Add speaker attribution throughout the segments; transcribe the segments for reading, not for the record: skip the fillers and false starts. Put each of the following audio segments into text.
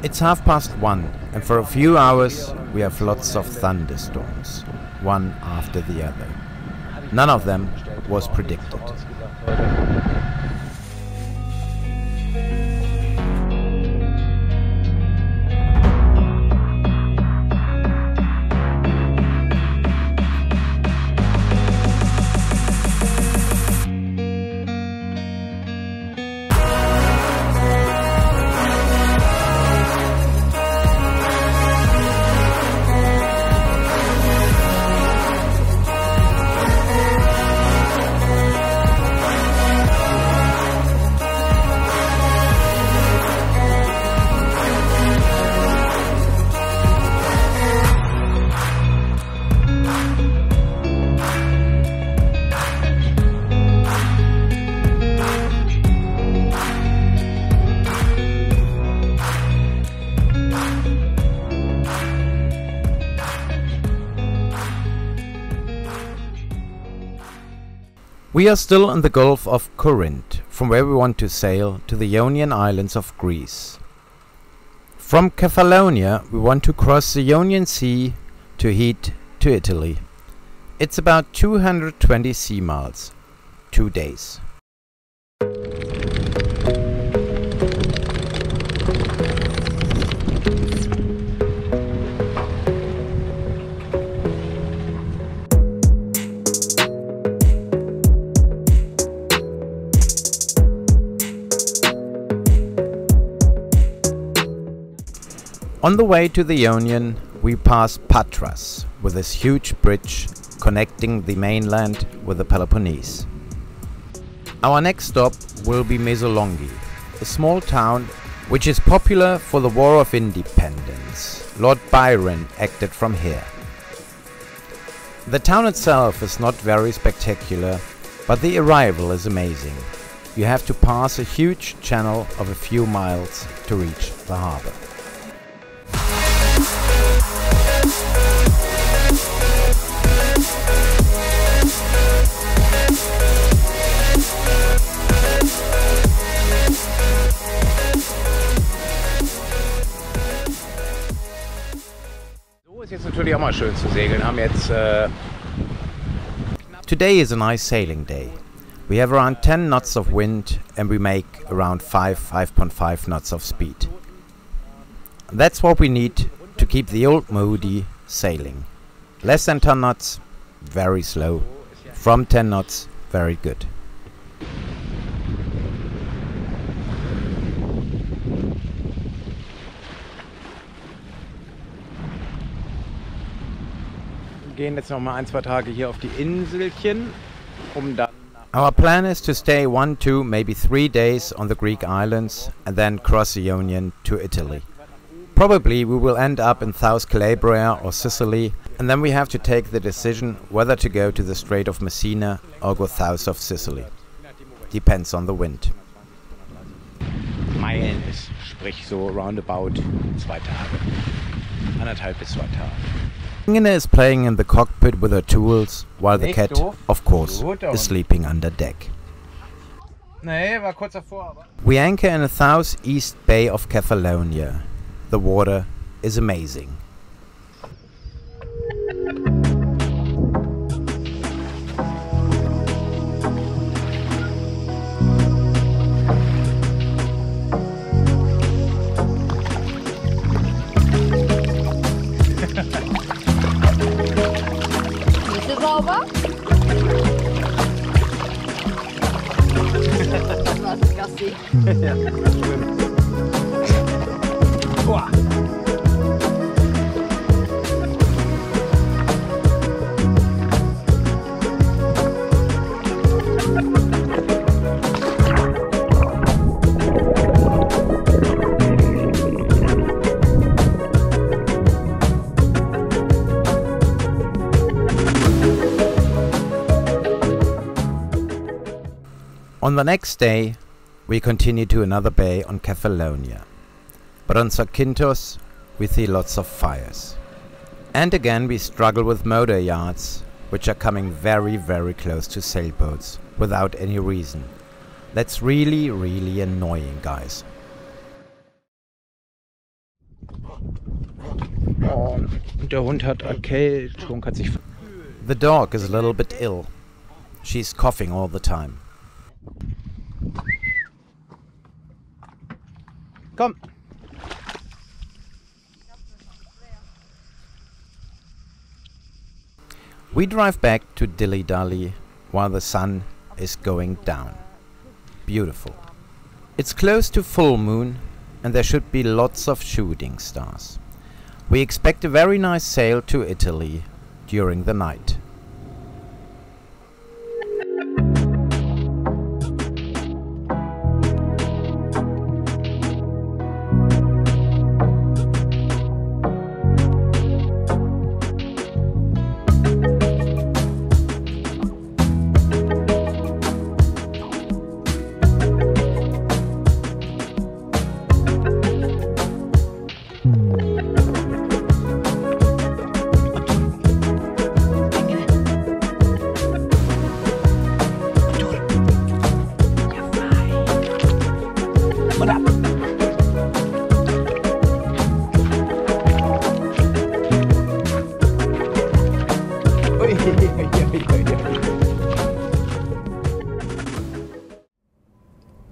Speaker 1: It's 1:30, and for a few hours we have lots of thunderstorms, one after the other. None of them was predicted. We are still in the Gulf of Corinth, from where we want to sail to the Ionian Islands of Greece. From Kefalonia we want to cross the Ionian Sea to head to Italy. It's about 220 sea miles, 2 days. On the way to the Ionian, we pass Patras, with this huge bridge connecting the mainland with the Peloponnese. Our next stop will be Mesolongi, a small town which is popular for the War of Independence. Lord Byron acted from here. The town itself is not very spectacular, but the arrival is amazing. You have to pass a huge channel of a few miles to reach the harbor. Today is a nice sailing day. We have around 10 knots of wind and we make around 5.5 knots of speed. That's what we need to keep the old Moody sailing. Less than 10 knots, very slow. From 10 knots, very good.
Speaker 2: Gehen jetzt noch mal 1-2 Tage hier auf die Inselchen, dann.
Speaker 1: Our plan is to stay 1, 2, maybe 3 days on the Greek islands and then cross the Ionian to Italy. Probably we will end up in South Calabria or Sicily, and then we have to take the decision whether to go to the Strait of Messina or go south of Sicily. Depends on the wind.
Speaker 2: Meilen ist, sprich so roundabout 2 Tage. 1,5 bis 2 Tage.
Speaker 1: Ingene is playing in the cockpit with her tools, while the cat, of course, is sleeping under deck. We anchor in the southeast bay of Kefalonia. The water is amazing.
Speaker 3: Sauber? Das war disgusting.
Speaker 2: Ja, boah.
Speaker 1: On the next day, we continue to another bay on Kefalonia. But on Zakynthos, we see lots of fires. And again we struggle with motor yards, which are coming very, very close to sailboats without any reason. That's really, really annoying, guys.
Speaker 2: Oh, und der Hund hat Erkältung, hat sich...
Speaker 1: The dog is a little bit ill. She's coughing all the time.
Speaker 2: Komm!
Speaker 1: We drive back to Dilly-Dally while the sun is going down. Beautiful. It's close to full moon and there should be lots of shooting stars. We expect a very nice sail to Italy during the night.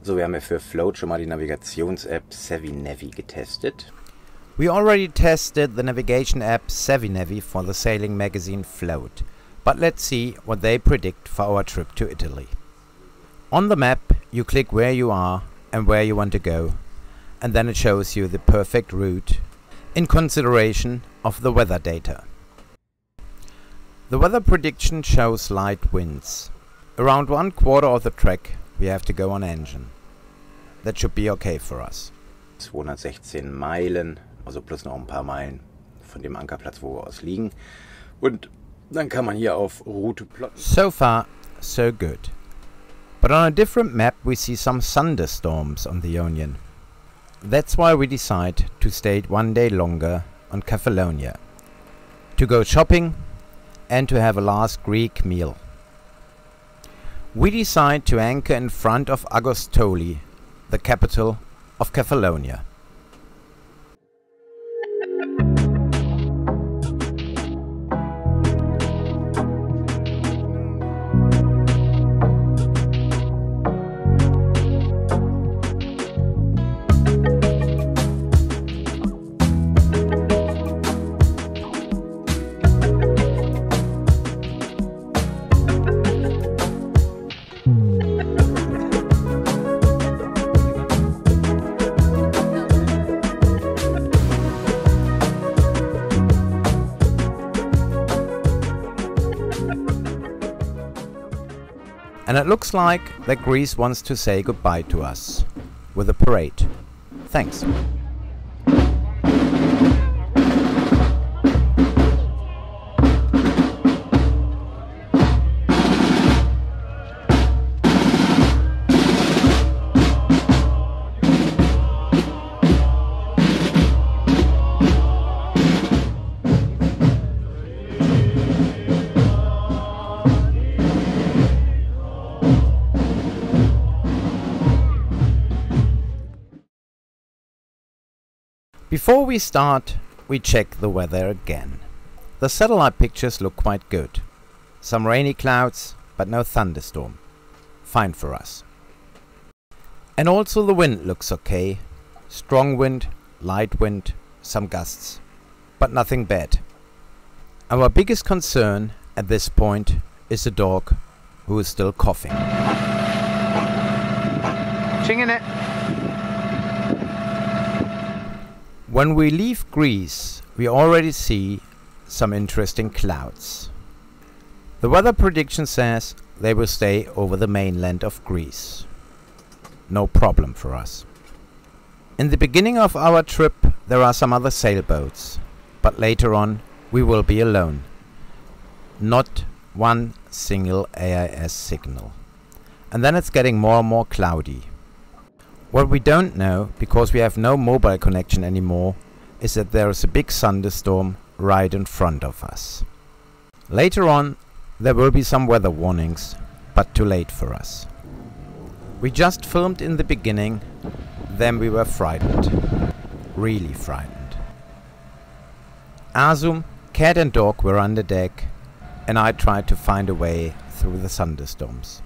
Speaker 2: So, wir haben ja für Float schon mal die Navigations-App Savvy getestet.
Speaker 1: We already tested the navigation app Savvy for the sailing magazine Float, but let's see what they predict for our trip to Italy. On the map you click where you are and where you want to go, and then it shows you the perfect route in consideration of the weather data. The weather prediction shows light winds. Around 1/4 of the trek we have to go on engine. That should be okay for us.
Speaker 2: 216 Meilen, also plus noch ein paar Meilen von dem Ankerplatz, wo wir aus liegen. Und dann kann man hier auf Route plotten.
Speaker 1: So far, so good. But on a different map we see some thunderstorms on the Ionian. That's why we decide to stay 1 day longer on Kefalonia, to go shopping and to have a last Greek meal. We decide to anchor in front of Agostoli, the capital of Kefalonia. And it looks like that Greece wants to say goodbye to us with a parade. Thanks. Before we start, we check the weather again. The satellite pictures look quite good. Some rainy clouds, but no thunderstorm. Fine for us. And also the wind looks okay. Strong wind, light wind, some gusts, but nothing bad. Our biggest concern at this point is the dog, who is still coughing.
Speaker 2: Chinging it.
Speaker 1: When we leave Greece, we already see some interesting clouds. The weather prediction says they will stay over the mainland of Greece. No problem for us. In the beginning of our trip there are some other sailboats, but later on we will be alone. Not one single AIS signal. And then it's getting more and more cloudy. What we don't know, because we have no mobile connection anymore, is that there is a big thunderstorm right in front of us. Later on there will be some weather warnings, but too late for us. We just filmed in the beginning, then we were frightened. Really frightened. Asum, cat and dog were under deck, and I tried to find a way through the thunderstorms.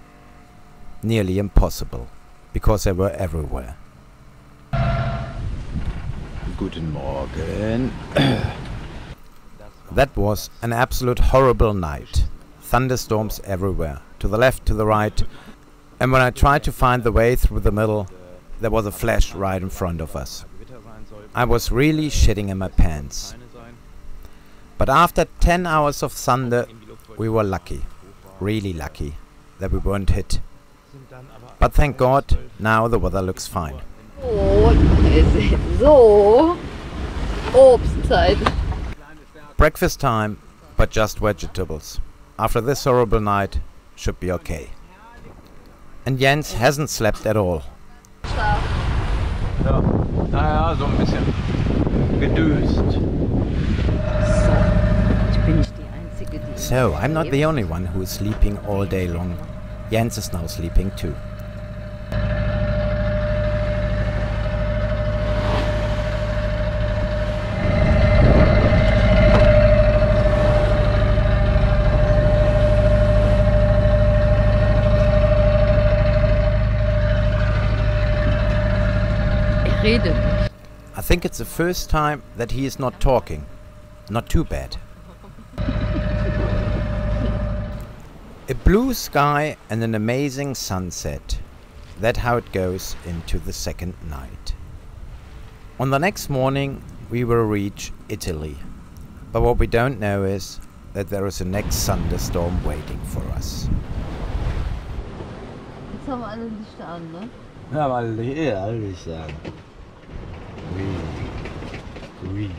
Speaker 1: Nearly impossible, because they were everywhere.
Speaker 2: Guten Morgen.
Speaker 1: That was an absolute horrible night. Thunderstorms everywhere, to the left, to the right, and when I tried to find the way through the middle, there was a flash right in front of us. I was really shitting in my pants. But after 10 hours of thunder, we were lucky, really lucky, that we weren't hit. But thank God, now the weather looks fine.
Speaker 3: Oh, es ist so Obstzeit.
Speaker 1: Breakfast time, but just vegetables. After this horrible night, should be okay. And Jens hasn't slept at all.
Speaker 3: Schlaf.
Speaker 2: Ja, naja, so ein bisschen gedöst.
Speaker 3: Ich bin nicht die Einzige, die...
Speaker 1: So, I'm not the only one who is sleeping all day long. Jens is now sleeping too.
Speaker 3: Rede nicht.
Speaker 1: I think it's the first time that he is not talking. Not too bad. A blue sky and an amazing sunset. That's how it goes into the second night. On the next morning we will reach Italy. But what we don't know is that there is a next thunderstorm waiting for us.
Speaker 3: Jetzt haben wir alle Lichter an, ne?
Speaker 2: Ja, weil alles sagen. Green. Green.